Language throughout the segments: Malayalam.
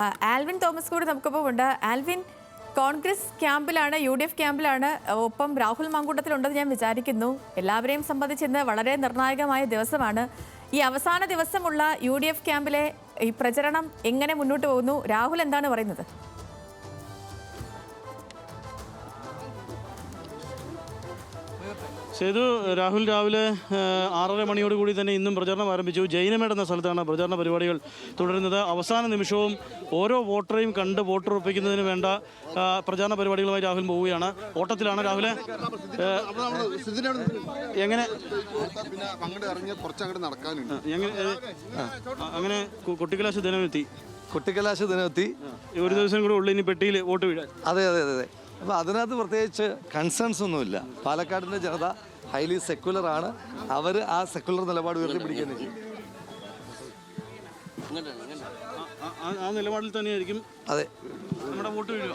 ആൽവിൻ തോമസ് കൂടി നമുക്കൊപ്പം ഉണ്ട്. ആൽവിൻ, കോൺഗ്രസ് ക്യാമ്പിലാണ്, UDF ക്യാമ്പിലാണ്, ഒപ്പം രാഹുൽ മാങ്കൂട്ടത്തിലുണ്ടെന്ന് ഞാൻ വിചാരിക്കുന്നു. എല്ലാവരെയും സംബന്ധിച്ച് ഇന്ന് വളരെ നിർണായകമായ ദിവസമാണ്. ഈ അവസാന ദിവസമുള്ള UDF ക്യാമ്പിലെ ഈ പ്രചരണം എങ്ങനെ മുന്നോട്ട് പോകുന്നു? രാഹുൽ എന്താണ് പറയുന്നത്? സേതു, രാഹുൽ രാവിലെ 6:30 മണിയോടുകൂടി തന്നെ ഇന്നും പ്രചരണം ആരംഭിച്ചു. ജൈനമേട് എന്ന സ്ഥലത്താണ് പ്രചാരണ പരിപാടികൾ തുടരുന്നത്. അവസാന നിമിഷവും ഓരോ വോട്ടറെയും കണ്ട് വോട്ടുറപ്പിക്കുന്നതിന് വേണ്ട പ്രചാരണ പരിപാടികളുമായി രാഹുൽ പോവുകയാണ്. ഓട്ടത്തിലാണ് രാഹുലെ. എങ്ങനെ അങ്ങനെ കുട്ടിക്കലാശ ദിനമെത്തി ഒരു ദിവസം കൂടെ ഉള്ളു ഇനി പെട്ടിയിൽ വോട്ട് വീഴാൻ. അതെ. അപ്പോൾ അതിനകത്ത് പ്രത്യേകിച്ച് കൺസേൺസ് ഒന്നുമില്ല. പാലക്കാടിൻ്റെ ജനത ഹൈലി സെക്യുലർ ആണ്. അവർ ആ സെക്യുലർ നിലപാട് ഉയർത്തിപ്പിടിക്കുന്നത് ആ നിലപാടിൽ തന്നെയായിരിക്കും. അതെ, നമ്മുടെ വോട്ട് വീഴുക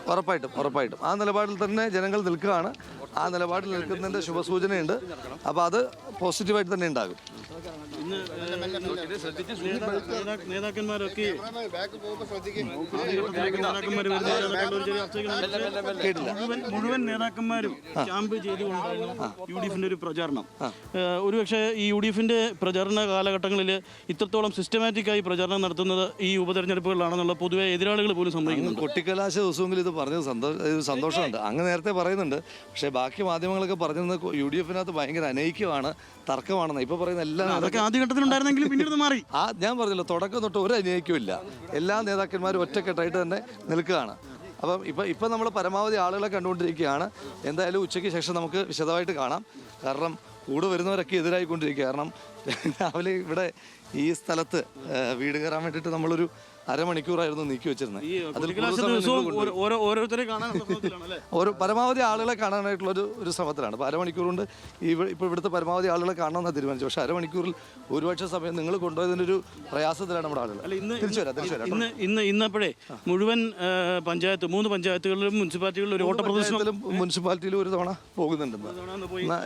ഉറപ്പായിട്ടും ആ നിലപാടിൽ തന്നെ ജനങ്ങൾ നിൽക്കുകയാണ്. ആ നിലപാടിൽ നിൽക്കുന്നതിൻ്റെ ശുഭസൂചനയുണ്ട്. അപ്പോൾ അത് പോസിറ്റീവായിട്ട് തന്നെ ഉണ്ടാകും. നേതാക്കന്മാരൊക്കെ മുഴുവൻ നേതാക്കന്മാരും ക്യാമ്പ് ചെയ്തുകൊണ്ടായിരുന്നു UDFിന്റെ ഒരു പ്രചാരണം. ഒരുപക്ഷെ ഈ UDFിന്റെ പ്രചാരണ കാലഘട്ടങ്ങളിൽ ഇത്രത്തോളം സിസ്റ്റമാറ്റിക്കായി പ്രചാരണം നടത്തുന്നത് ഈ ഉപതെരഞ്ഞെടുപ്പുകളിലാണെന്നുള്ള പൊതുവെ എതിരാളികൾ പോലും സമ്മതിക്കുന്നുണ്ട്. കൊട്ടിക്കലാശ ദിവസമെങ്കിലും ഇത് പറഞ്ഞത് സന്തോഷമുണ്ട്. അങ്ങ് നേരത്തെ പറയുന്നുണ്ട്. പക്ഷേ ബാക്കി മാധ്യമങ്ങളൊക്കെ പറഞ്ഞത് UDFിനകത്ത് ഭയങ്കര അനൈക്യമാണ്, തർക്കമാണെന്ന്. ഇപ്പൊ പറയുന്ന എല്ലാ ആദ്യഘട്ടത്തിലുണ്ടായിരുന്നെങ്കിലും പിന്നീട് മാറി. ഞാൻ പറഞ്ഞല്ലോ, തുടക്കം തൊട്ട് ഒരു അന്യായിക്കുമില്ല. എല്ലാ നേതാക്കന്മാരും ഒറ്റക്കെട്ടായിട്ട് തന്നെ നിൽക്കുകയാണ്. അപ്പം ഇപ്പം നമ്മൾ പരമാവധി ആളുകളെ കണ്ടുകൊണ്ടിരിക്കുകയാണ്. എന്തായാലും ഉച്ചയ്ക്ക് ശേഷം നമുക്ക് വിശദമായിട്ട് കാണാം. കാരണം കൂടെ വരുന്നവരൊക്കെ എതിരായിക്കൊണ്ടിരിക്കുക. കാരണം രാവിലെ ഇവിടെ ഈ സ്ഥലത്ത് വീട് കയറാൻ വേണ്ടിയിട്ട് നമ്മളൊരു അരമണിക്കൂറായിരുന്നു നീക്കി വെച്ചിരുന്നത്. ഓരോ പരമാവധി ആളുകളെ കാണാനായിട്ടുള്ള ഒരു ശ്രമത്തിലാണ്. അപ്പോൾ അരമണിക്കൂർ കൊണ്ട് ഇപ്പോൾ ഇവിടുത്തെ പരമാവധി ആളുകളെ കാണണമെന്നാണ് തീരുമാനിച്ചു. പക്ഷേ അരമണിക്കൂറിൽ ഒരുപക്ഷെ സമയം നിങ്ങൾ കൊണ്ടുപോയതിൻ്റെ ഒരു പ്രയാസത്തിലാണ് നമ്മുടെ ആളുകൾ. തിരിച്ചു വരാം. ഇന്നപ്പോഴേ മുഴുവൻ പഞ്ചായത്ത് 3 പഞ്ചായത്തുകളിലും മുനിസിപ്പാലിറ്റികളിലും ഒരു ഓട്ടപ്രദർശനത്തിലും മുനിസിപ്പാലിറ്റിയിലും ഒരു തവണ പോകുന്നുണ്ടെന്ന്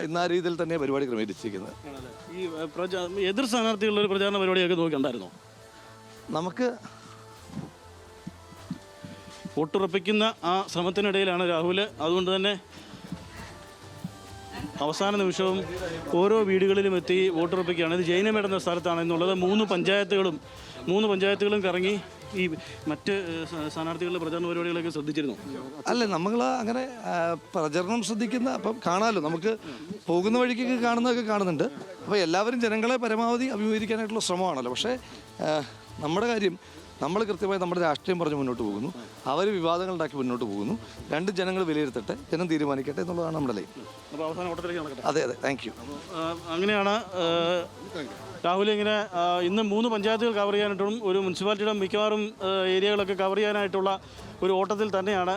ഇന്ന് ആ രീതിയിൽ തന്നെ പരിപാടി ക്രമീകരിച്ചിരിക്കുന്നത്. ഈ എതിർ സ്ഥാനാർത്ഥികളുടെ ഒരു പ്രചാരണ പരിപാടിയൊക്കെ നോക്കിണ്ടായിരുന്നോ? നമുക്ക് വോട്ടുറപ്പിക്കുന്ന ആ ശ്രമത്തിനിടയിലാണ് രാഹുൽ. അതുകൊണ്ട് തന്നെ അവസാന നിമിഷവും ഓരോ വീടുകളിലും എത്തി വോട്ടുറപ്പിക്കുകയാണ്. ഇത് ജൈനമേട് എന്ന സ്ഥലത്താണ് എന്നുള്ളത്. 3 പഞ്ചായത്തുകളും കറങ്ങി ഈ മറ്റ് സ്ഥാനാർത്ഥികളുടെ പ്രചാരണ പരിപാടികളൊക്കെ ശ്രദ്ധിച്ചിരുന്നു. അല്ല, നമ്മൾ അങ്ങനെ പ്രചരണം ശ്രദ്ധിക്കുന്ന അപ്പം കാണാമല്ലോ. നമുക്ക് പോകുന്ന വഴിക്കൊക്കെ കാണുന്നതൊക്കെ കാണുന്നുണ്ട്. അപ്പോൾ എല്ലാവരും ജനങ്ങളെ പരമാവധി അഭിമുഖീകരിക്കാനായിട്ടുള്ള ശ്രമമാണല്ലോ. പക്ഷേ നമ്മുടെ കാര്യം, നമ്മൾ കൃത്യമായി നമ്മുടെ രാഷ്ട്രീയം പറഞ്ഞ് മുന്നോട്ട് പോകുന്നു. അവർ വിവാദങ്ങൾ ഉണ്ടാക്കി മുന്നോട്ട് പോകുന്നു. രണ്ട് ജനങ്ങൾ വിലയിരുത്തട്ടെ, ജനം തീരുമാനിക്കട്ടെ എന്നുള്ളതാണ് നമ്മുടെ ലൈൻ. അതെ, താങ്ക് യു. അങ്ങനെയാണ് രാഹുൽ ഇങ്ങനെ ഇന്ന് 3 പഞ്ചായത്തുകൾ കവർ ചെയ്യാനായിട്ടും ഒരു മുനിസിപ്പാലിറ്റിയുടെ മിക്കവാറും ഏരിയകളൊക്കെ കവർ ചെയ്യാനായിട്ടുള്ള ഒരു ഓട്ടത്തിൽ തന്നെയാണ്.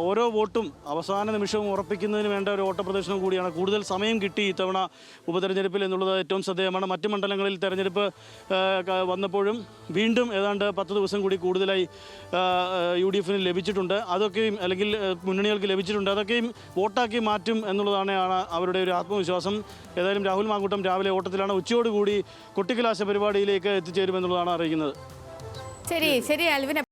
ഓരോ വോട്ടും അവസാന നിമിഷവും ഉറപ്പിക്കുന്നതിന് വേണ്ട ഒരു ഓട്ടപ്രദർശനം കൂടിയാണ്. കൂടുതൽ സമയം കിട്ടി ഇത്തവണ ഉപതെരഞ്ഞെടുപ്പിൽ എന്നുള്ളത് ഏറ്റവും ശ്രദ്ധേയമാണ്. മറ്റ് മണ്ഡലങ്ങളിൽ തെരഞ്ഞെടുപ്പ് വന്നപ്പോഴും വീണ്ടും ഏതാണ്ട് 10 ദിവസം കൂടി കൂടുതലായി UDFിന് ലഭിച്ചിട്ടുണ്ട്. അതൊക്കെയും അല്ലെങ്കിൽ മുന്നണികൾക്ക് ലഭിച്ചിട്ടുണ്ട്. അതൊക്കെയും വോട്ടാക്കി മാറ്റും എന്നുള്ളതാണ് അവരുടെ ഒരു ആത്മവിശ്വാസം. ഏതായാലും രാഹുൽ മാങ്കൂട്ടം രാവിലെ ഓട്ടത്തിലാണ്. ഉച്ചയോടുകൂടി കൊട്ടിക്കലാശ പരിപാടിയിലേക്ക് എത്തിച്ചേരുമെന്നുള്ളതാണ് അറിയിക്കുന്നത്. ശരി ആൽവിൻ.